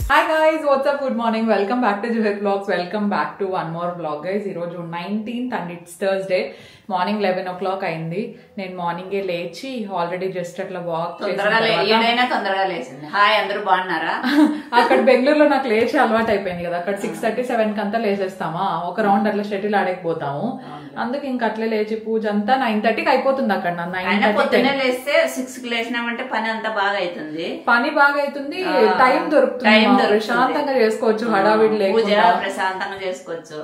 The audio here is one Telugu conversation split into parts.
Hi guys, what's up? Good morning. Welcome back to Juhet Vlogs. Welcome back to one more vlog guys. Ee roju 19th and it's Thursday. Morning 11 o'clock అయింది. నేను మార్నింగ్ లేచి ఆల్రెడీ జస్ట్ అట్లా వాక్ తొందరగా లేచింది. హాయ్ అందరూ బాగున్నారా? అక్కడ బెంగళూరులో నాకు లేచి అలవాటు అయిపోయింది కదా. అక్కడ 6:30, 7 కంతా లేచేస్తామా, ఒక రౌండ్ అట్లా షటిల్ ఆడకపోతాము. అందుకే ఇంక అట్లే లేచి పూజ అంతా 9:30కి అయిపోతుంది. అక్కడ 9:30 లేస్తే 6కి లేచినామంటే పని అంతా బాగా అవుతుంది. పని బాగా అవుతుంది, టైం దొరుకుతుంది, ప్రశాంతంగా చేసుకోవచ్చు, హడావిడి లేకుండా ప్రశాంతంగా చేసుకోవచ్చు.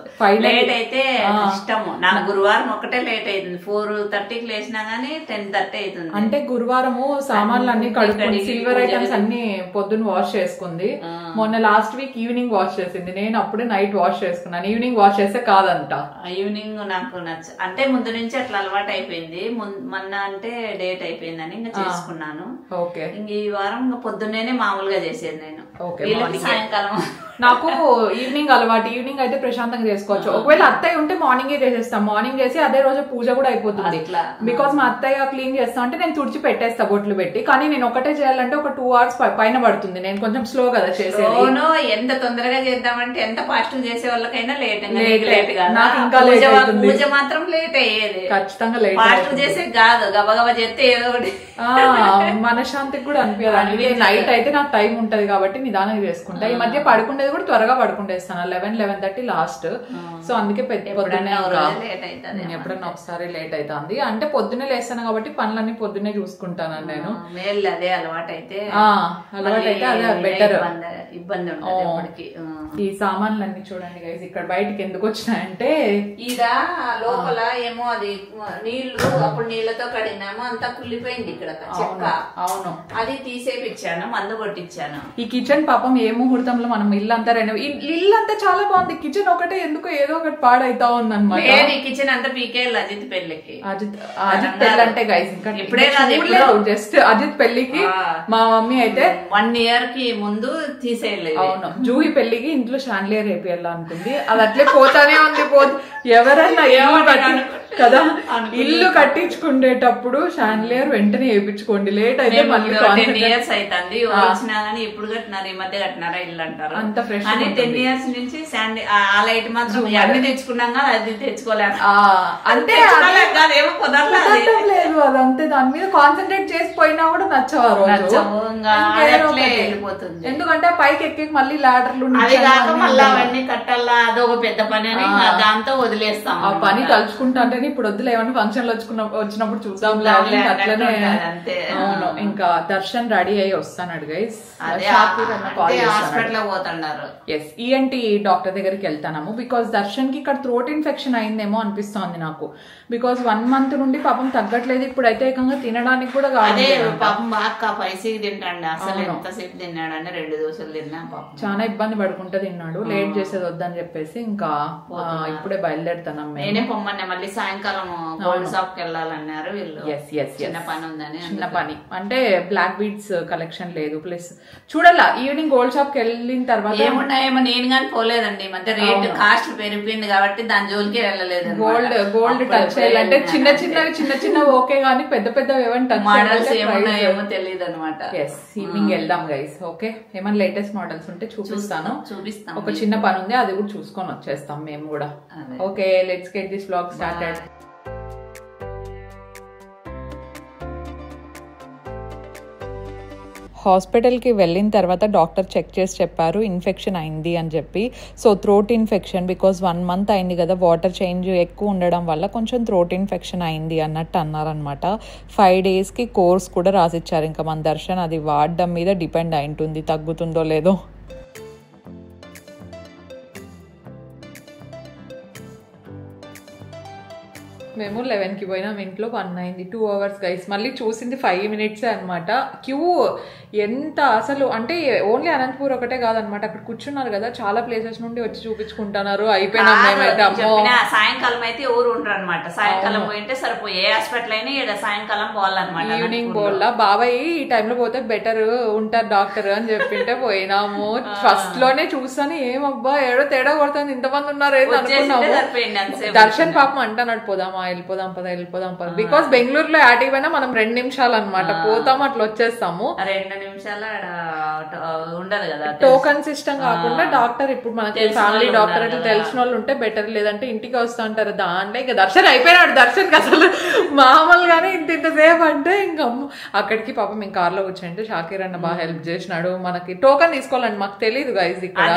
లేట్ అయితే ఇష్టము. నాకు గురువారం ఒకటే లేట్ అవుతుంది. 4:30కి లేచినా గానీ 10:30 అవుతుంది. అంటే గురువారము సామాన్లు అన్ని కడుక్కొని సిల్వర్ ఐటమ్స్ అన్ని పొద్దున్న వాష్ చేసుకుంది. మొన్న లాస్ట్ వీక్ ఈవినింగ్ వాష్ చేసింది. నేను అప్పుడే నైట్ వాష్ చేసుకున్నాను. ఈవినింగ్ వాష్ చేస్తే కాదంట. ఈవినింగ్ నాకు అంటే ముందు నుంచి అట్లా అలవాటు అయిపోయింది. మొన్న అంటే డేట్ అయిపోయిందని ఇంకా చేసుకున్నాను. ఓకే, ఇంక ఈ వారం ఇంకా పొద్దున్నే మామూలుగా చేసేది నేను. సాయంకాలం నాకు ఈవినింగ్ అలవాటు. ఈవినింగ్ అయితే ప్రశాంతంగా చేసుకోవచ్చు. ఒకవేళ అత్తయ్య ఉంటే మార్నింగే చేసేస్తాం. మార్నింగ్ చేసి అదే రోజు పూజ కూడా అయిపోతుంది. బికాస్ మా అత్తయ్య క్లీన్ చేస్తా అంటే నేను తుడిచి పెట్టేస్తా బొట్లు పెట్టి. కానీ నేను ఒకటే చేయాలంటే ఒక 2 hours పైన పడుతుంది. నేను కొంచెం స్లో కదా చేసేది. ఎంత తొందరగా చేద్దామంటే ఎంత ఫాస్ట్ చేసే వాళ్ళకైనా లేట్ నాకు ఇంకా లేట్ అవుతుంది. పూజ మాత్రం లేట్ అయ్యేది. ఖచ్చితంగా లేట్. ఫాస్ట్ చేసే కాదు, గబగబా చేస్తే ఏదో ఒకటి మనశ్శాంతికి కూడా అనిపించదు. నైట్ అయితే నాకు టైం ఉంటది కాబట్టి నిదానంగా చేసుకుంటా. ఈ మధ్య పడుకుండేది కూడా త్వరగా పడుకుంటేస్తాను. 11-11:30 లాస్ట్. సో అందుకే పొద్దున్నే ఎప్పుడన్నా ఒకసారి లేట్ అవుతుంది. అంటే పొద్దున్నే లేస్తాను కాబట్టి పనులన్నీ పొద్దున్నే చూసుకుంటాను నేను. అదే అలవాటు అయితే అదే బెటర్. ఇబ్బంది ఉండదు. ఈ సామాన్లన్నీ చూడండి గైస్, ఇక్కడ బయటకి ఎందుకు వచ్చినాయంటే ఇదా లోపల ఏమో అది నీళ్లు అప్పుడు నీళ్లతో కడిగినాము, అంతా కుళ్ళిపోయింది ఇక్కడ చెక్క. అవును, అది తీసేపిచ్చాను, మందు కొట్టించాను. ఈ కిచెన్ పాపం ఏ ముహూర్తంలో మనం ఇల్లంతా ఇల్లు అంతా చాలా బాగుంది. కిచెన్ ఒకటే ఎందుకు ఏదో ఒకటి పాడైతా ఉంది అనమాట. కిచెన్ అంతా పీకేయాలి అజిత్ పెళ్లికి. అజిత్ పెళ్లి అంటే గైస్ ఇంకా ఇప్పుడే జస్ట్ అజిత్ పెళ్లికి మా మమ్మీ అయితే 1 year కి ముందు తీసేయలేదు. అవును, జూహి పెళ్లికి ఇంట్లో షాన్లియర్ వేపియాలి అనుకుంది. అది అట్లే పోతానే ఉంది. ఎవరన్నా కదా ఇల్లు కట్టించుకునేటప్పుడు షాన్లియర్ వెంటనే వేయించుకోండి. లేట్ అయితే మళ్ళీ 10 years అవుతుంది వచ్చినా గానీ ఇప్పుడు కట్టినారు, ఈ మధ్య కట్టినారా ఇల్లు అంటారు. అంత ఫ్రెష్ అని 10 years నుంచి ఆ లైట్ మాత్రం అన్ని తెచ్చుకున్నాం కదా, అది తెచ్చుకోలేదు. అంటే ఏమో కుదరలేదు. అదంతే, దాని మీద కాన్సన్ట్రేట్ చేసిపోయినా కూడా నచ్చవారు. వెళ్ళిపోతుంది. ఎందుకంటే పైకి ఎక్కి మళ్ళీ లాడర్లు మళ్ళీ అవన్నీ కట్టాలా, అదొక పెద్ద పని అని దాంతో వదిలేస్తాం. ఆ పని తలుచుకుంటా అంటే ఇప్పుడు వద్దులే, ఏమన్నా ఫంక్షన్లు వచ్చినప్పుడు చూద్దాం. అట్లనే ఇంకా దర్శన్ రెడీ అయ్యి వస్తాడు గైస్. హాస్పిటల్ పోతున్నారు. ఎస్, ఈఎన్టీ డాక్టర్ దగ్గరికి వెళ్తాము. బికాస్ దర్శన్ కి ఇక్కడ థ్రోట్ ఇన్ఫెక్షన్ అయిందేమో అనిపిస్తోంది నాకు. బికాస్ 1 month నుండి పాపం తగ్గట్లేదు. ఇప్పుడు అయితే ఏకంగా తినడానికి కూడా కాదు. పాపం బాగా పైసకి తింటాడు. అసలు ఎంతసేపు తిన్నాడని 2 దోశలు తిన్నా. పాపం చాలా ఇబ్బంది పడుకుంటూ తిన్నాడు. లేట్ చేసేది వద్దని చెప్పేసి ఇంకా ఇప్పుడే బయలుదేరుతాం. నేనే పొమ్మన్నా, మళ్ళీ సాయంకాలం గోల్డ్ షాప్ కి వెళ్ళాలన్నారు వీళ్ళు. చిన్న పని ఉందని. చిన్న పని అంటే బ్లాక్ బీడ్స్ కలెక్షన్ లేదు. ప్లస్ చూడాలా ఈవినింగ్ గోల్డ్ షాప్ కి వెళ్ళిన తర్వాత ఏమున్నాయేమో. నేను గానీ పోలేదండి, మధ్య రేట్ కాస్ట్ పెరిగిపోయింది కాబట్టి దాని జోలికి వెళ్ళలేదు. గోల్డ్ టచ్ చేయాలంటే చిన్న ఓకే గానీ పెద్ద ఏమన్నా మోడల్స్ ఏమున్నాయేమో తెలియదు అనమాట. ఈవినింగ్ వెళ్దాం గైస్. ఓకే, ఏమైనా లేటెస్ట్ మోడల్స్ ఉంటే చూపిస్తాను. ఒక చిన్న పని ఉంది, అది కూడా చూసుకొని వచ్చేస్తాం మేము కూడా. Okay, let's get this vlog started. హాస్పిటల్కి వెళ్ళిన తర్వాత డాక్టర్ చెక్ చేసి చెప్పారు ఇన్ఫెక్షన్ అయింది అని చెప్పి. So throat infection, because 1 month అయింది కదా, వాటర్ చేంజ్ ఎక్కువ ఉండడం వల్ల కొంచెం థ్రోట్ ఇన్ఫెక్షన్ అయింది అన్నట్టు అన్నారనమాట. 5 daysకి కోర్స్ కూడా రాసిచ్చారు. ఇంకా మన దర్శన్ అది వాడడం మీద డిపెండ్ అయి ఉంటుంది, తగ్గుతుందో లేదో. మేము 11కి పోయినాం. ఇంట్లో 1 అయింది. 2 hours గైస్. మళ్ళీ చూసింది 5 minutes అనమాట. క్యూ ఎంత అసలు అంటే ఓన్లీ అనంతపూర్ ఒకటే కాదనమాట. అక్కడ కూర్చున్నారు కదా, చాలా ప్లేసెస్ నుండి వచ్చి చూపించుకుంటున్నారు. అయిపోయినా సాయంకాలం అయితే ఎవరు ఉండరు అనమాట. సాయంకాలం పోయింటే సరిపోయి ఏ హాస్పిటల్ అయినా సాయంకాలం పోవాలన్నమాట. ఈవినింగ్ పోల్లా బాబాయ్ ఈ టైంలో పోతే బెటర్ ఉంటారు డాక్టర్ అని చెప్పింటే పోయినాము. ఫస్ట్ లోనే చూస్తాను ఏమబ్బా ఏడో తేడా కొడుతుంది, ఇంతమంది ఉన్నారు ఏదో అనుకున్నాము. దర్శన్ పాపం అంటున్నాడు పోదామా వెళ్ళిపోదాం పద. బికాస్ బెంగళూరులో యాటికి పోయినా మనం 2 నిమిషాలు అనమాట పోతాము, అట్లా వచ్చేస్తాము. 2 నిమిషాలు ఉండదు కదా టోకన్ సిస్టమ్ కాకుండా డాక్టర్ ఇప్పుడు మనకి ఫ్యామిలీ డాక్టర్ అట్లా తెలిసిన వాళ్ళు ఉంటే బెటర్, లేదంటే ఇంటికి వస్తూ ఉంటారు. దాంట్లో ఇంకా దర్శన్ అయిపోయినాడు. దర్శన్కి అసలు మామూలుగానే ఇంతసేపు అంటే ఇంకా అక్కడికి పాపం మేము కార్లో కూర్చుంటే షాకీర్ అన్న బాగా హెల్ప్ చేసినాడు. మనకి టోకన్ తీసుకోవాలండి, మాకు తెలియదు గైస్ ఇక్కడ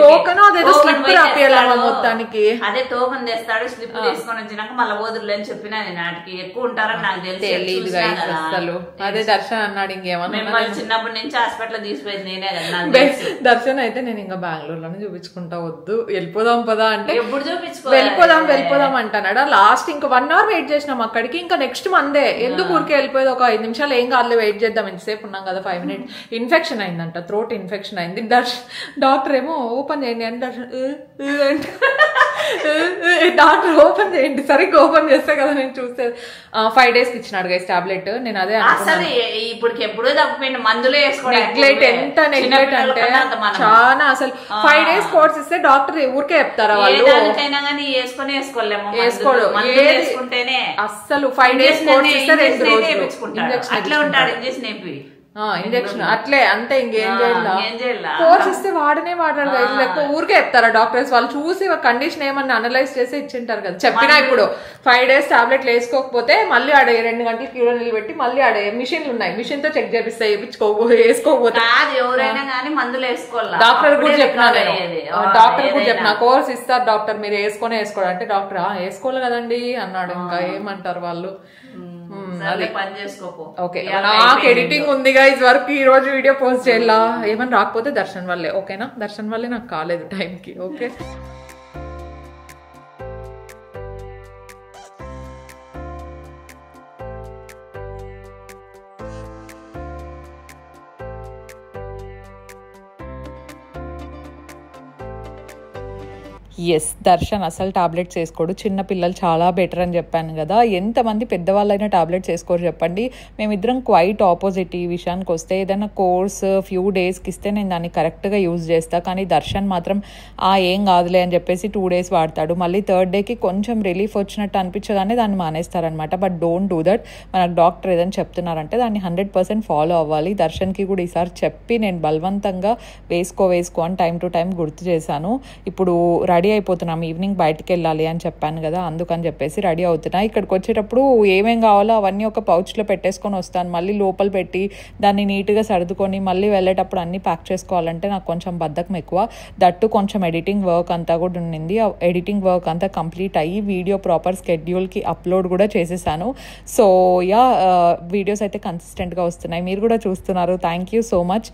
టోకన్ అదేదో స్లిప్ రాపియాలి మొత్తానికి. అదే టోకన్ తెస్తాడు, స్లిప్ తీసుకొని వచ్చినాక మళ్ళీ వదులు అని చెప్పినా నేను ఆటికి ఎక్కువ ఉంటారని నాకు తెలియదు అసలు. అదే దర్శన్ అన్నాడు ఇంకేమన్నా, చిన్నప్పటి నుంచి హాస్పిటల్ తీసిపోయింది నేనే కదా. దర్శన్ అయితే నేను ఇంకా బెంగళూరులోనే చూపించుకుంటా, వద్దు వెళ్ళిపోదాం పదా అంటే ఎప్పుడు చూపించుకో వెళ్ళిపోదాం అంటున్నాడు. లాస్ట్ ఇంకా 1 hour వెయిట్ చేసినాం అక్కడికి. ఇంకా నెక్స్ట్ మందే ఎందుకు ఊరికే వెళ్ళిపోయేది, ఒక 5 నిమిషాలు ఏం కాదులే వెయిట్ చేద్దాం, ఎంతసేపు ఉన్నాం కదా 5 minutes. ఇన్ఫెక్షన్ అయిందంట, థ్రోట్ ఇన్ఫెక్షన్ అయింది. డాక్టర్ ఏమో ఓపెన్ చేయండి అని దర్శన్ డాక్టర్ ఓపెన్ చేయండి, సరిగ్గా ఓపెన్ చేస్తే కదా నేను చూస్తే 5 days ఇచ్చినాడు గైస్ టాబ్లెట్. నేను అదే ఇప్పుడు ఎప్పుడూ తప్పిపోయిన మందులు నెగ్లెక్ట్, ఎంత నెగ్లెక్ట్ అంటే చాలా అసలు. 5 days కోర్స్ ఇస్తే డాక్టర్ ఊరికే చెప్తారా వాళ్ళు, అస్సలు 5 days కోర్స్ ఇస్తే 2 రోజులు అట్లా ఉంటాడు ఇంజక్షన్ అయిపోయి ఇంజక్షన్ అట్లే అంతే, ఇంకేం చేయాలి. కోర్స్ ఇస్తే వాడనే వాడాడు గైస్, లేకపోతే ఊరికే చెప్తారా డాక్టర్స్, వాళ్ళు చూసి కండిషన్ ఏమన్నా అనలైజ్ చేసి ఇచ్చింటారు కదా. చెప్పినా ఇప్పుడు 5 days టాబ్లెట్లు వేసుకోకపోతే మళ్ళీ ఆడే 2 గంటలు క్యూలో నిలబెట్టి మళ్ళీ ఆడే మిషన్లు ఉన్నాయి, మిషన్ తో చెక్ చేపిస్తాయి, వేసుకోకపోతే. ఎవరైనా కానీ మందులు వేసుకోవాలి. డాక్టర్ కూడా చెప్పినా నేను, డాక్టర్ కూడా చెప్పిన కోర్స్ ఇస్తారు డాక్టర్ మీరు వేసుకోవాలి అంటే డాక్టర్ వేసుకోవాలి కదండి అన్నాడు. ఇంకా ఏమంటారు వాళ్ళు. ఓకే, నాకు ఎడిటింగ్ ఉంది గైస్, వర్క్ ఈ రోజు వీడియో పోస్ట్ చేయాలా. ఏమని రాకపోతే దర్శన్ వల్లే, ఓకేనా, దర్శన్ వల్లే నాకు కాలేదు టైంకి. ఓకే ఎస్, దర్శన్ అసలు టాబ్లెట్స్ వేసుకోడు. చిన్న పిల్లలు చాలా బెటర్ అని చెప్పాను కదా. ఎంతమంది పెద్దవాళ్ళైనా టాబ్లెట్స్ వేసుకోరు చెప్పండి. మేమిద్దరం క్వైట్ ఆపోజిట్ ఈ విషయానికి వస్తే. ఏదైనా కోర్స్ ఫ్యూ డేస్కి ఇస్తే నేను దాన్ని కరెక్ట్గా యూజ్ చేస్తాను, కానీ దర్శన్ మాత్రం ఏం కాదులే అని చెప్పేసి 2 days వాడతాడు. మళ్ళీ 3rd dayకి కొంచెం రిలీఫ్ వచ్చినట్టు అనిపించగానే దాన్ని మానేస్తారనమాట. But don't do that. మనకు డాక్టర్ ఏదైనా చెప్తున్నారంటే దాన్ని 100% ఫాలో అవ్వాలి. దర్శన్కి కూడా ఈసారి చెప్పి నేను బలవంతంగా వేసుకో అని టైం టు టైం గుర్తు చేశాను. ఇప్పుడు రెడీ అయిపోతున్నాం, ఈవినింగ్ బయటకు వెళ్ళాలి అని చెప్పాను కదా, అందుకని చెప్పేసి రెడీ అవుతున్నా. ఇక్కడికి వచ్చేటప్పుడు ఏమేం కావాలో అవన్నీ ఒక పౌచ్లో పెట్టేసుకొని వస్తాను. మళ్ళీ లోపల పెట్టి దాన్ని నీట్గా సర్దుకొని మళ్ళీ వెళ్ళేటప్పుడు అన్నీ ప్యాక్ చేసుకోవాలంటే నాకు కొంచెం బద్ధకం ఎక్కువ. దట్టు కొంచెం ఎడిటింగ్ వర్క్ అంతా కూడా ఉండింది. ఆ ఎడిటింగ్ వర్క్ అంతా కంప్లీట్ అయ్యి వీడియో ప్రాపర్ స్కెడ్యూల్కి అప్లోడ్ కూడా చేసేసాను. సో వీడియోస్ అయితే కన్సిస్టెంట్గా వస్తున్నాయి, మీరు కూడా చూస్తున్నారు. Thank you so much.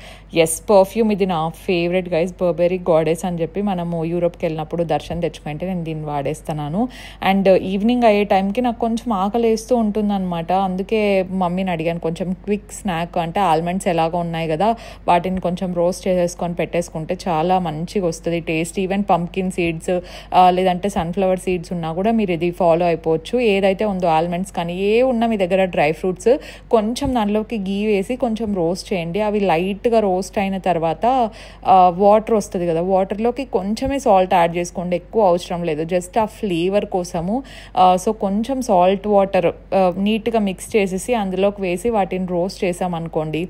Yes, perfume ఇది నా ఫేవరెట్ గైస్, బర్బెరీ గాడెస్ అని చెప్పి మనము యూరోప్కి వెళ్ళినప్పుడు దర్శన్ తెచ్చుకుంటే నేను దీన్ని వాడేస్తున్నాను. అండ్ ఈవినింగ్ అయ్యే టైంకి నాకు కొంచెం ఆకలి వేస్తూ ఉంటుందన్నమాట. అందుకే మమ్మీని అడిగాను కొంచెం క్విక్ స్నాక్ అంటే ఆల్మండ్స్ ఎలాగో ఉన్నాయి కదా, వాటిని కొంచెం రోస్ట్ చేసేసుకొని పెట్టేసుకుంటే చాలా మంచిగా వస్తుంది టేస్ట్. ఈవెన్ పంకిన్ సీడ్స్ లేదంటే సన్ఫ్లవర్ సీడ్స్ ఉన్నా కూడా మీరు ఇది ఫాలో అయిపోవచ్చు. ఏదైతే ఉందో ఆల్మండ్స్ కానీ ఏ ఉన్నా మీ దగ్గర డ్రై ఫ్రూట్స్ కొంచెం దానిలోకి గీ వేసి కొంచెం రోస్ట్ చేయండి. అవి లైట్గా రోస్ట్ అయిన తర్వాత వాటర్ వస్తుంది కదా, వాటర్లోకి కొంచెమే సాల్ట్ యాడ్ చేసుకోండి, ఎక్కువ అవసరం లేదు, జస్ట్ ఆ ఫ్లేవర్ కోసము. సో కొంచెం సాల్ట్ వాటర్ నీట్గా మిక్స్ చేసేసి అందులోకి వేసి వాటిని రోస్ట్ చేసామనుకోండి,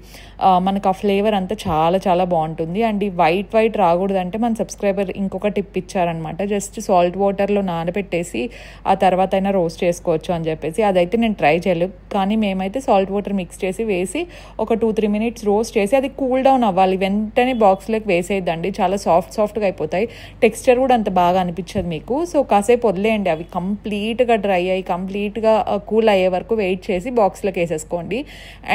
మనకు ఆ ఫ్లేవర్ అంతా చాలా చాలా బాగుంటుంది. అండ్ ఈ వైట్ రాకూడదంటే మన సబ్స్క్రైబర్ ఇంకొక టిప్ ఇచ్చారనమాట, జస్ట్ సాల్ట్ వాటర్లో నానబెట్టేసి ఆ తర్వాత అయినా రోస్ట్ చేసుకోవచ్చు అని చెప్పేసి. అదైతే నేను ట్రై చేయలేదు, కానీ మేమైతే సాల్ట్ వాటర్ మిక్స్ చేసి వేసి ఒక 2-3 minutes రోస్ట్ చేసి అది కూల్ డౌన్ అవ్వాలి, వెంటనే బాక్స్లోకి వేసేద్దండి, చాలా సాఫ్ట్గా అయిపోతాయి. టెక్స్చర్ కూడా అంత బాగా అనిపించదు మీకు. సో కాసేపు వదిలేయండి, అవి కంప్లీట్గా డ్రై అయ్యి కంప్లీట్గా కూల్ అయ్యే వరకు వెయిట్ చేసి బాక్స్లోకి వేసేసుకోండి.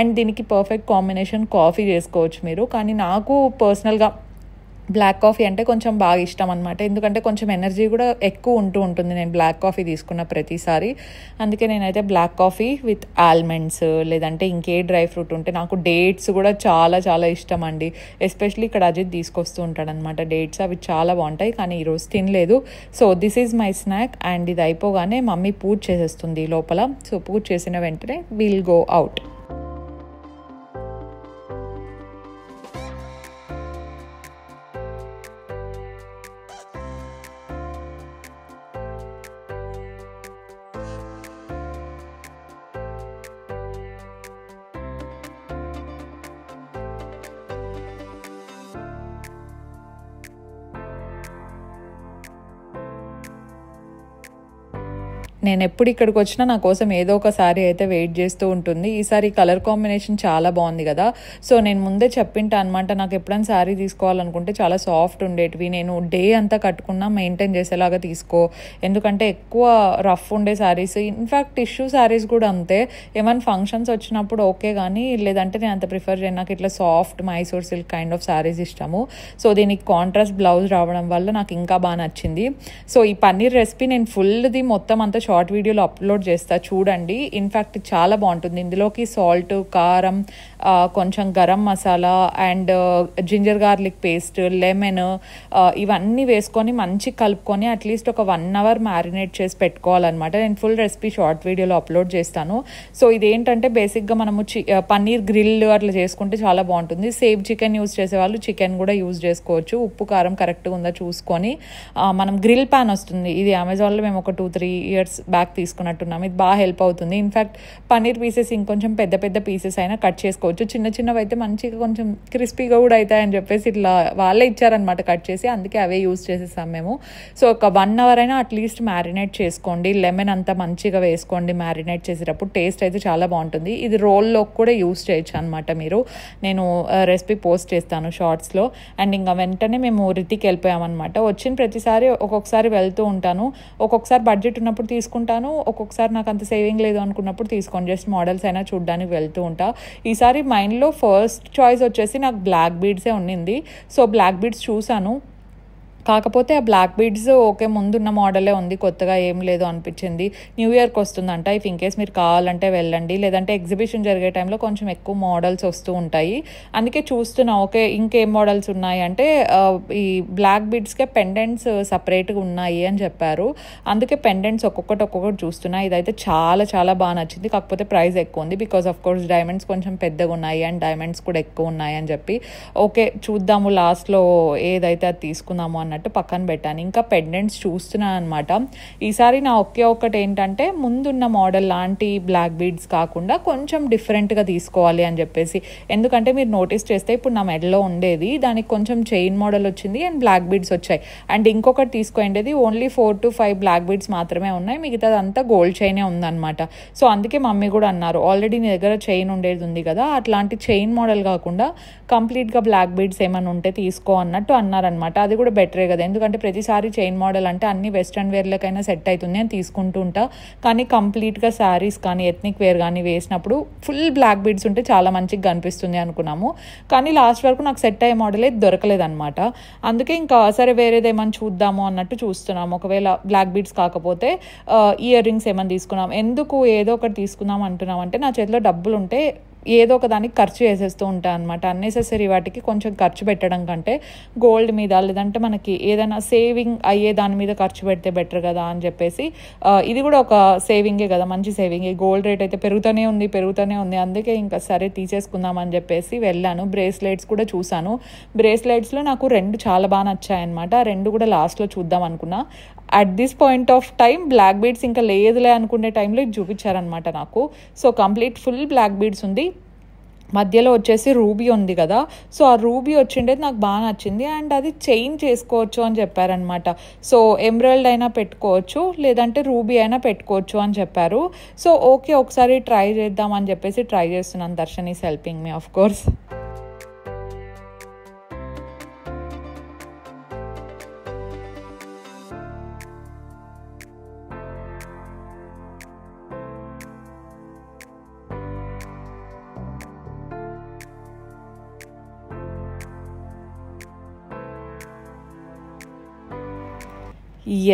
అండ్ దీనికి పర్ఫెక్ట్ కాంబినేషన్ కాఫీ చేసుకోవచ్చు మీరు, కానీ నాకు పర్సనల్గా బ్లాక్ కాఫీ అంటే కొంచెం బాగా ఇష్టం అనమాట, ఎందుకంటే కొంచెం ఎనర్జీ కూడా ఎక్కువ ఉంటుంది నేను బ్లాక్ కాఫీ తీసుకున్న ప్రతిసారి. అందుకే నేనైతే బ్లాక్ కాఫీ విత్ ఆల్మండ్స్ లేదంటే ఇంకే డ్రై ఫ్రూట్ ఉంటే, నాకు డేట్స్ కూడా చాలా చాలా ఇష్టం అండి. ఎస్పెషల్లీ ఇక్కడ అజిత్ తీసుకొస్తూ ఉంటాడనమాట డేట్స్, అవి చాలా బాగుంటాయి, కానీ ఈరోజు తినలేదు. So this is my snack. And ఇది అయిపోగానే మమ్మీ పూజ చేసేస్తుంది లోపల. సో పూజ చేసిన వెంటనే విల్ గో అవుట్. నేను ఎప్పుడు ఇక్కడికి వచ్చినా నా కోసం ఏదో ఒక శారీ అయితే వెయిట్ చేస్తూ ఉంటుంది. ఈసారి కలర్ కాంబినేషన్ చాలా బాగుంది కదా. సో నేను ముందే చెప్పింటా అనమాట, నాకు ఎప్పుడైనా శారీ తీసుకోవాలనుకుంటే చాలా సాఫ్ట్ ఉండేటివి, నేను డే అంతా కట్టుకున్నా మెయింటైన్ చేసేలాగా తీసుకో, ఎందుకంటే ఎక్కువ రఫ్ ఉండే శారీస్, ఇన్ఫ్యాక్ట్ టిష్యూ శారీస్ కూడా అంతే, ఏమైనా ఫంక్షన్స్ వచ్చినప్పుడు ఓకే కానీ లేదంటే నేను అంత ప్రిఫర్ చేయను. నాకు ఇట్లా soft Mysore silk kind of saris ఇష్టము. సో దీనికి కాంట్రాస్ట్ బ్లౌజ్ రావడం వల్ల నాకు ఇంకా బాగా నచ్చింది. సో ఈ పన్నీర్ రెసిపీ నేను ఫుల్ది మొత్తం అంతా షార్ట్ వీడియోలో అప్లోడ్ చేస్తా, చూడండి. ఇన్ఫ్యాక్ట్ చాలా బాగుంటుంది. ఇందులోకి సాల్ట్, కారం, కొంచెం garam masala and ginger garlic paste, lemon ఇవన్నీ వేసుకొని మంచి కలుపుకొని అట్లీస్ట్ ఒక 1 hour మ్యారినేట్ చేసి పెట్టుకోవాలన్నమాట. నేను ఫుల్ రెసిపీ షార్ట్ వీడియోలో అప్లోడ్ చేస్తాను. సో ఇదేంటంటే బేసిక్గా మనము పన్నీర్ గ్రిల్ అట్లా చేసుకుంటే చాలా బాగుంటుంది. సేవ్ చికెన్ యూజ్ చేసేవాళ్ళు చికెన్ కూడా యూజ్ చేసుకోవచ్చు. ఉప్పు కారం కరెక్ట్గా ఉందా చూసుకొని, మనం గ్రిల్ ప్యాన్ వస్తుంది, ఇది అమెజాన్లో మేము ఒక 2-3 years బ్యాక్ తీసుకున్నట్టున్నాం. ఇది బాగా హెల్ప్ అవుతుంది. ఇన్ఫ్యాక్ట్ పన్నీర్ పీసెస్ ఇంకొంచెం పెద్ద పెద్ద పీసెస్ అయినా కట్ చేసుకోవచ్చు. చిన్న చిన్నవి అయితే మంచిగా కొంచెం క్రిస్పీగా కూడా అవుతాయని చెప్పేసి ఇట్లా వాళ్ళే ఇచ్చారనమాట కట్ చేసి, అందుకే అవే యూజ్ చేసేస్తాం మేము. సో ఒక 1 hour అయినా అట్లీస్ట్ మ్యారినేట్ చేసుకోండి. లెమన్ అంతా మంచిగా వేసుకోండి మ్యారినేట్ చేసేటప్పుడు, టేస్ట్ అయితే చాలా బాగుంటుంది. ఇది రోల్లో కూడా యూజ్ చేయొచ్చు అనమాట మీరు. నేను రెసిపీ పోస్ట్ చేస్తాను షార్ట్స్లో. అండ్ ఇంకా వెంటనే మేము రితికి వెళ్ళిపోయామన్నమాట. వచ్చిన ప్రతిసారి ఒక్కొక్కసారి వెళ్తూ ఉంటాను, ఒక్కొక్కసారి బడ్జెట్ ఉన్నప్పుడు తీసుకుంటాను, ఒక్కొక్కసారి నాకు అంత సేవింగ్ లేదు అనుకున్నప్పుడు తీసుకోండి, జస్ట్ మోడల్స్ అయినా చూడడానికి వెళ్తూ ఉంటా. ఈసారి మైండ్లో ఫస్ట్ చాయిస్ వచ్చేసి నాకు బ్లాక్ బీడ్సే ఉండింది. సో బ్లాక్ బీడ్స్ చూసాను, కాకపోతే ఆ బ్లాక్ బీడ్స్ ఓకే ముందున్న మోడలే ఉంది, కొత్తగా ఏం లేదు అనిపించింది. న్యూ ఇయర్కి వస్తుందంట, ఇఫ్ ఇన్కేస్ మీరు కావాలంటే వెళ్ళండి, లేదంటే ఎగ్జిబిషన్ జరిగే టైంలో కొంచెం ఎక్కువ మోడల్స్ వస్తూ ఉంటాయి, అందుకే చూస్తున్నా ఓకే ఇంకేం మోడల్స్ ఉన్నాయి అంటే ఈ బ్లాక్ బీడ్స్కే పెండెంట్స్ సపరేట్గా ఉన్నాయి అని చెప్పారు. అందుకే పెండెంట్స్ ఒక్కొక్కటి చూస్తున్నా. ఇదైతే చాలా చాలా బాగా నచ్చింది, కాకపోతే ప్రైస్ ఎక్కువ ఉంది, బికాస్ ఆఫ్ కోర్స్ డైమండ్స్ కొంచెం పెద్దగా ఉన్నాయి అండ్ డైమండ్స్ కూడా ఎక్కువ ఉన్నాయి అని చెప్పి ఓకే చూద్దాము లాస్ట్లో ఏదైతే అది తీసుకుందాము అన్నట్టు పక్కన పెట్టాను. ఇంకా పెండెంట్స్ చూస్తున్నాను అనమాట. ఈసారి నా ఒకటి ఏంటంటే ముందున్న మోడల్ లాంటి బ్లాక్ బీడ్స్ కాకుండా కొంచెం డిఫరెంట్గా తీసుకోవాలి అని చెప్పేసి, ఎందుకంటే మీరు నోటీస్ చేస్తే ఇప్పుడు నా మెడలో ఉండేది దానికి కొంచెం చైన్ మోడల్ వచ్చింది అండ్ బ్లాక్ బీడ్స్ వచ్చాయి. అండ్ ఇంకొకటి తీసుకోండి ఓన్లీ 4 to 5 బ్లాక్ బీడ్స్ మాత్రమే ఉన్నాయి, మిగతాదంతా గోల్డ్ చైనే ఉందన్నమాట. సో అందుకే మమ్మీ కూడా అన్నారు ఆల్రెడీ నీ దగ్గర చైన్ ఉండేది ఉంది కదా, అట్లాంటి చైన్ మోడల్ కాకుండా కంప్లీట్గా బ్లాక్ బీడ్స్ ఏమైనా ఉంటే తీసుకో అన్నట్టు అన్నారనమాట. అది కూడా బెటరే కదా, ఎందుకంటే ప్రతిసారి చైన్ మోడల్ అంటే అన్ని వెస్ట్రన్ వేర్లకైనా సెట్ అవుతుంది అని తీసుకుంటూ ఉంటా, కానీ కంప్లీట్గా శారీస్ కానీ ఎథ్నిక్ వేర్ కానీ వేసినప్పుడు ఫుల్ బ్లాక్ బీడ్స్ ఉంటే చాలా మంచిగా కనిపిస్తుంది అనుకున్నాము. కానీ లాస్ట్ వరకు నాకు సెట్ అయ్యే మోడల్ అయితే దొరకలేదన్నమాట. అందుకే ఇంకా సరే వేరేదేమని చూద్దాము అన్నట్టు చూస్తున్నాము. ఒకవేళ బ్లాక్ బీడ్స్ కాకపోతే ఇయర్ రింగ్స్ ఏమైనా తీసుకున్నాం. ఎందుకు ఏదో ఒకటి తీసుకుందాం అంటున్నాం అంటే నా చేతిలో డబ్బులు ఉంటే ఏదో ఒక దానికి ఖర్చు చేసేస్తూ ఉంటాను అనమాట. అన్నెసెసరీ వాటికి కొంచెం ఖర్చు పెట్టడం కంటే గోల్డ్ మీద లేదంటే మనకి ఏదైనా సేవింగ్ అయ్యే దాని మీద ఖర్చు పెడితే బెటర్ కదా అని చెప్పేసి, ఇది కూడా ఒక సేవింగే కదా, మంచి సేవింగే. గోల్డ్ రేట్ అయితే పెరుగుతూనే ఉంది, అందుకే ఇంకా సరే తీసేసుకుందాం అని చెప్పేసి వెళ్ళాను. బ్రేస్లెట్స్ కూడా చూసాను. బ్రేస్లెట్స్లో నాకు 2 చాలా బాగా నచ్చాయన్నమాట. 2 కూడా లాస్ట్లో చూద్దాం అనుకున్నా. At this point of time black beads ఇంకా లేదులే అనుకునే టైంలో ఇది చూపించారనమాట నాకు. So complete full black beads ఉంది, మధ్యలో వచ్చేసి రూబీ ఉంది కదా. సో ఆ రూబీ వచ్చిండేది నాకు బాగా నచ్చింది అండ్ అది చైన్ చేసుకోవచ్చు అని చెప్పారనమాట. సో ఎమరల్డ్ అయినా పెట్టుకోవచ్చు లేదంటే రూబీ అయినా పెట్టుకోవచ్చు అని చెప్పారు. సో ఓకే ఒకసారి ట్రై చేద్దాం అని చెప్పేసి ట్రై చేస్తున్నాను. Darshan is helping me of course.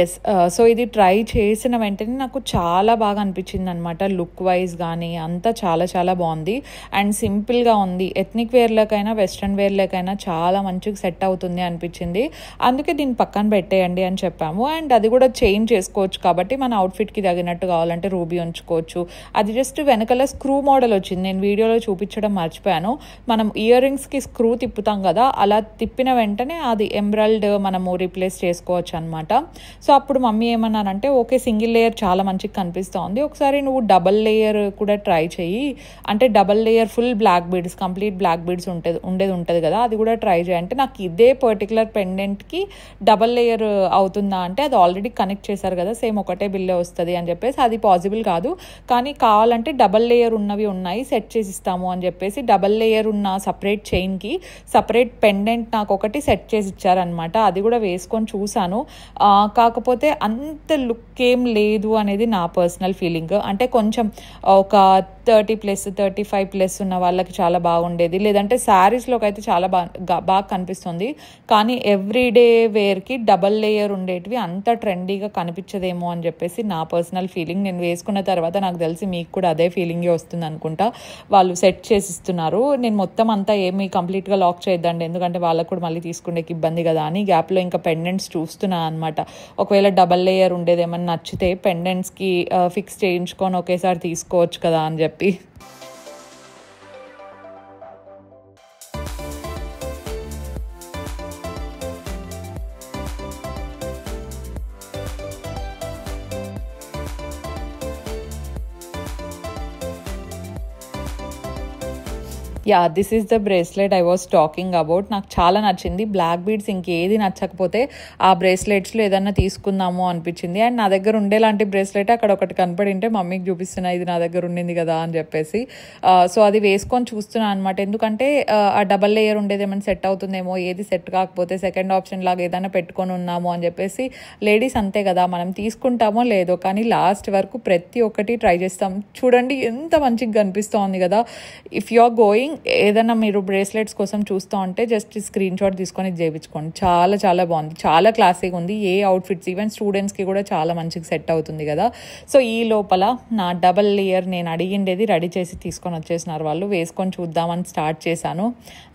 Yes. So ఇది ట్రై చేసిన వెంటనే నాకు చాలా బాగా అనిపించింది అనమాట. లుక్ వైజ్ కానీ అంతా చాలా చాలా బాగుంది అండ్ సింపుల్గా ఉంది. ఎథ్నిక్ వేర్లకైనా వెస్ట్రన్ వేర్లకైనా చాలా మంచిగా సెట్ అవుతుంది అనిపించింది. అందుకే దీన్ని పక్కన పెట్టేయండి అని చెప్పాము. అండ్ అది కూడా చేంజ్ చేసుకోవచ్చు కాబట్టి మన అవుట్ఫిట్కి తగినట్టు కావాలంటే రూబీ ఉంచుకోవచ్చు. అది జస్ట్ వెనకాల స్క్రూ మోడల్ వచ్చింది, నేను వీడియోలో చూపించడం మర్చిపోయాను. మనం ఇయర్ రింగ్స్కి స్క్రూ తిప్పుతాం కదా, అలా తిప్పిన వెంటనే అది ఎమరల్డ్ మనము రీప్లేస్ చేసుకోవచ్చు అనమాట. సో అప్పుడు మమ్మీ ఏమన్నారంటే ఓకే సింగిల్ లేయర్ చాలా మంచిగా కనిపిస్తోంది, ఒకసారి నువ్వు డబల్ లేయర్ కూడా ట్రై చెయ్యి, అంటే double layer full black beads complete black beads ఉంటుంది కదా అది కూడా ట్రై చేయి అంటే, నాకు ఇదే పర్టికులర్ పెండెంట్కి డబల్ లేయర్ అవుతుందా అంటే అది ఆల్రెడీ కనెక్ట్ చేశారు కదా సేమ్ ఒకటే బిల్లే వస్తుంది అని చెప్పేసి అది పాసిబుల్ కాదు, కానీ కావాలంటే డబల్ లేయర్ ఉన్నవి ఉన్నాయి సెట్ చేసి ఇస్తాము అని చెప్పేసి డబల్ లేయర్ ఉన్న సపరేట్ చైన్కి సపరేట్ పెండెంట్ నాకు ఒకటి సెట్ చేసి ఇచ్చారనమాట. అది కూడా వేసుకొని చూసాను, కాకపోతే అంత లుక్ ఏం లేదు అనేది నా పర్సనల్ ఫీలింగ్. అంటే కొంచెం ఒక 30+ 35+ ఉన్న వాళ్ళకి చాలా బాగుండేది, లేదంటే శారీస్లోకి అయితే చాలా బాగా కనిపిస్తుంది, కానీ ఎవ్రీడే వేర్కి డబల్ లేయర్ ఉండేటివి అంత ట్రెండీగా కనిపించదేమో అని చెప్పేసి నా పర్సనల్ ఫీలింగ్. నేను వేసుకున్న తర్వాత నాకు తెలిసి మీకు కూడా అదే ఫీలింగే వస్తుంది అనుకుంటా. వాళ్ళు సెట్ చేసి ఇస్తున్నారు, నేను మొత్తం అంతా ఏమి కంప్లీట్గా లాక్ చేయొద్దండి ఎందుకంటే వాళ్ళకు కూడా మళ్ళీ తీసుకునేకి ఇబ్బంది కదా అని గ్యాప్లో ఇంకా పెండెంట్స్ చూస్తున్నాను అనమాట. ఒకవేళ డబల్ లేయర్ ఉండేది ఏమన్నా నచ్చితే పెండెంట్స్కి ఫిక్స్ చేయించుకొని ఒకేసారి తీసుకోవచ్చు కదా అని చెప్పి. Yeah this is the bracelet I was talking about. నాకు చాలా నచ్చింది, బ్లాక్ బీడ్స్ ఇంకేది నచ్చకపోతే ఆ బ్రేస్లెట్స్లో ఏదన్నా తీసుకుందాము అనిపించింది. అండ్ నా దగ్గర ఉండేలాంటి బ్రేస్లెట్ అక్కడ ఒకటి కనపడి ఉంటే మమ్మీకి చూపిస్తున్నా ఇది నా దగ్గర ఉండింది కదా అని చెప్పేసి. సో అది వేసుకొని చూస్తున్నాను అనమాట, ఎందుకంటే ఆ డబల్ లేయర్ ఉండేది ఏమైనా సెట్ అవుతుందేమో, ఏది సెట్ కాకపోతే సెకండ్ ఆప్షన్ లాగా ఏదైనా పెట్టుకొని ఉన్నాము అని చెప్పేసి. లేడీస్ అంతే కదా, మనం తీసుకుంటామో లేదో కానీ లాస్ట్ వరకు ప్రతి ఒక్కటి ట్రై చేస్తాం. చూడండి ఎంత మంచిగా కనిపిస్తోంది కదా. ఇఫ్ యు ఆర్ గోయింగ్ ఏదైనా మీరు బ్రేస్లెట్స్ కోసం చూస్తూ ఉంటే జస్ట్ స్క్రీన్ షాట్ తీసుకొని చేయించుకోండి, చాలా చాలా బాగుంది, చాలా క్లాసీగా ఉంది. ఏ అవుట్ఫిట్స్ ఈవెన్ స్టూడెంట్స్కి కూడా చాలా మంచిగా సెట్ అవుతుంది కదా. సో ఈ లోపల నా డబల్ లేయర్ నేను అడిగిండేది రెడీ చేసి తీసుకొని వచ్చేసినారు వాళ్ళు, వేసుకొని చూద్దామని స్టార్ట్ చేశాను.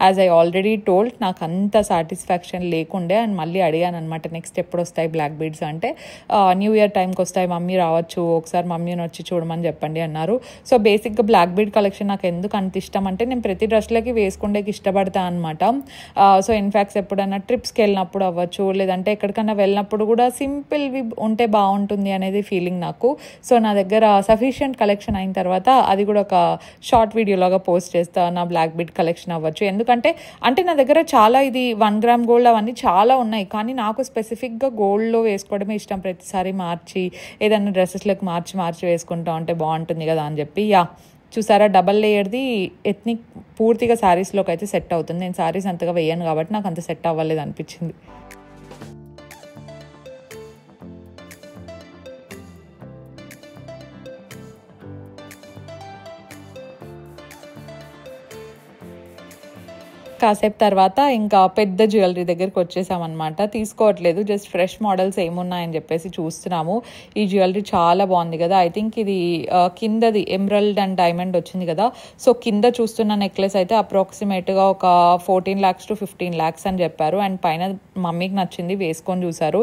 యాజ్ ఐ ఆల్రెడీ టోల్డ్ నాకు అంత సాటిస్ఫాక్షన్ లేకుండే అండ్ మళ్ళీ అడిగాను అనమాట నెక్స్ట్ ఎప్పుడు వస్తాయి బ్లాక్ బీడ్స్ అంటే, న్యూ ఇయర్ టైంకి వస్తాయి మమ్మీ రావచ్చు ఒకసారి మమ్మీని వచ్చి చూడమని చెప్పండి అన్నారు. సో బేసిక్గా బ్లాక్ బీడ్ కలెక్షన్ నాకు ఎందుకు అంత ఇష్టం అంటే నేను ప్రతి డ్రెస్లకి వేసుకుండేకి ఇష్టపడతా అనమాట. సో ఇన్ఫ్యాక్ట్స్ ఎప్పుడైనా ట్రిప్స్కి వెళ్ళినప్పుడు అవ్వచ్చు, లేదంటే ఎక్కడికైనా వెళ్ళినప్పుడు కూడా సింపుల్వి ఉంటే బాగుంటుంది అనేది ఫీలింగ్ నాకు. సో నా దగ్గర సఫిషియంట్ కలెక్షన్ అయిన తర్వాత అది కూడా ఒక షార్ట్ వీడియోలాగా పోస్ట్ చేస్తా, నా బ్లాక్ బీడ్ కలెక్షన్ అవ్వచ్చు. ఎందుకంటే అంటే నా దగ్గర చాలా ఇది 1 గ్రామ్ గోల్డ్ అవన్నీ చాలా ఉన్నాయి, కానీ నాకు స్పెసిఫిక్గా గోల్డ్లో వేసుకోవడమే ఇష్టం. ప్రతిసారి మార్చి ఏదైనా డ్రెస్సెస్లోకి మార్చి వేసుకుంటా ఉంటే బాగుంటుంది కదా అని చెప్పి. యా చూసారా డబల్ లేయర్ది ఎత్నిక్ పూర్తిగా శారీస్లోకి అయితే సెట్ అవుతుంది. నేను శారీస్ అంతగా వేయను కాబట్టి నాకు అంత సెట్ అవ్వలేదు అనిపించింది. కాసేపు తర్వాత ఇంకా పెద్ద జ్యువెలరీ దగ్గరికి వచ్చేసామన్నమాట. తీసుకోవట్లేదు, జస్ట్ ఫ్రెష్ మోడల్స్ ఏమున్నాయని చెప్పేసి చూస్తున్నాము. ఈ జ్యువెలరీ చాలా బాగుంది కదా. ఐ థింక్ ఇది కిందది ఎమరల్డ్ అండ్ డైమండ్ వచ్చింది కదా. సో కింద చూస్తున్న నెక్లెస్ అయితే అప్రాక్సిమేట్గా ఒక 14 lakhs to 15 lakhs అని చెప్పారు. అండ్ పైన మమ్మీకి నచ్చింది, వేసుకొని చూసారు.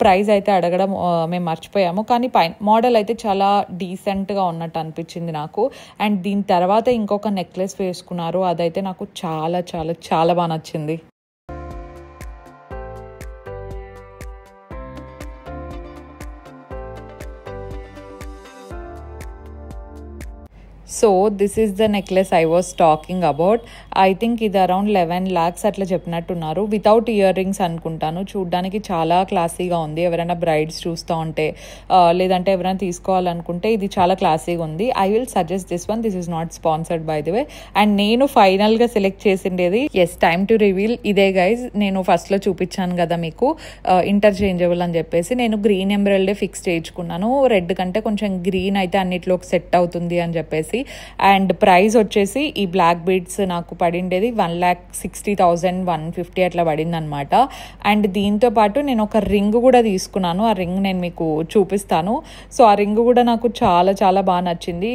ప్రైస్ అయితే అడగడం మేము మర్చిపోయాము, కానీ మోడల్ అయితే చాలా డీసెంట్గా ఉన్నట్టు అనిపించింది నాకు. అండ్ దీని తర్వాత ఇంకొక నెక్లెస్ వేసుకున్నారు, అదైతే నాకు చాలా చాలా చాలా బాగా నచ్చింది. So this is the necklace I was talking about. I think ఇది అరౌండ్ 11 lakhs అట్లా చెప్పినట్టున్నారు. వితౌట్ ఇయర్ రింగ్స్ అనుకుంటాను. చూడ్డానికి చాలా క్లాసీగా ఉంది. ఎవరైనా బ్రైడ్స్ చూస్తూ ఉంటే లేదంటే ఎవరైనా తీసుకోవాలనుకుంటే ఇది చాలా క్లాసీగా ఉంది. I will suggest this one. This is not sponsored by the way. And నేను ఫైనల్గా సెలెక్ట్ చేసిండేది ఎస్ టైమ్ టు రివీల్ ఇదే గైజ్. నేను ఫస్ట్లో చూపించాను కదా మీకు ఇంటర్చేంజబుల్ అని చెప్పేసి. నేను గ్రీన్ ఎమరల్డే ఫిక్స్ చేయించుకున్నాను. రెడ్ కంటే కొంచెం గ్రీన్ అయితే అన్నిట్లోకి సెట్ అవుతుంది అని చెప్పేసి. అండ్ ప్రైస్ వచ్చేసి ఈ బ్లాక్ బీడ్స్ నాకు పడిండేది 1,60,150 అట్లా పడింది అనమాట. అండ్ దీంతో పాటు నేను ఒక రింగ్ కూడా తీసుకున్నాను. ఆ రింగ్ నేను మీకు చూపిస్తాను. సో ఆ రింగ్ కూడా నాకు చాలా చాలా బాగా నచ్చింది.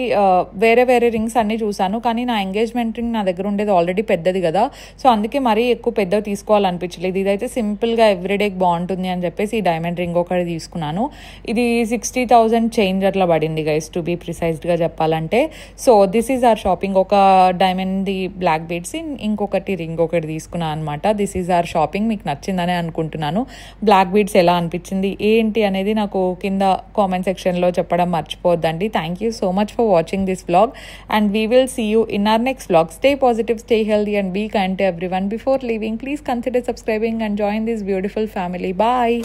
వేరే వేరే రింగ్స్ అన్నీ చూసాను, కానీ నా ఎంగేజ్మెంట్ రింగ్ నా దగ్గర ఉండేది ఆల్రెడీ పెద్దది కదా. సో అందుకే మరీ ఎక్కువ పెద్దగా తీసుకోవాలనిపించలేదు. ఇదైతే సింపుల్గా ఎవ్రీడేకి బాగుంటుంది అని చెప్పేసి ఈ డైమండ్ రింగ్ ఒకటి తీసుకున్నాను. ఇది 60,000 చేంజ్ అట్లా పడింది గైస్, టు బీ ప్రిసైజ్డ్గా చెప్పాలంటే. So this is our shopping. ఒక డైమండ్ది బ్లాక్ బీడ్స్, ఇంకొకటి రింగ్ ఒకటి తీసుకున్నాను అనమాట. This is our shopping. మీకు నచ్చిందనే అనుకుంటున్నాను. బ్లాక్ బీడ్స్ ఎలా అనిపించింది ఏంటి అనేది నాకు కింద కామెంట్ సెక్షన్లో చెప్పడం మర్చిపోవద్దండి. Thank you so much for watching this vlog, and we will see you in our next vlog. Stay positive, stay healthy, and be kind to everyone. Before leaving, please consider subscribing and join this beautiful family. Bye.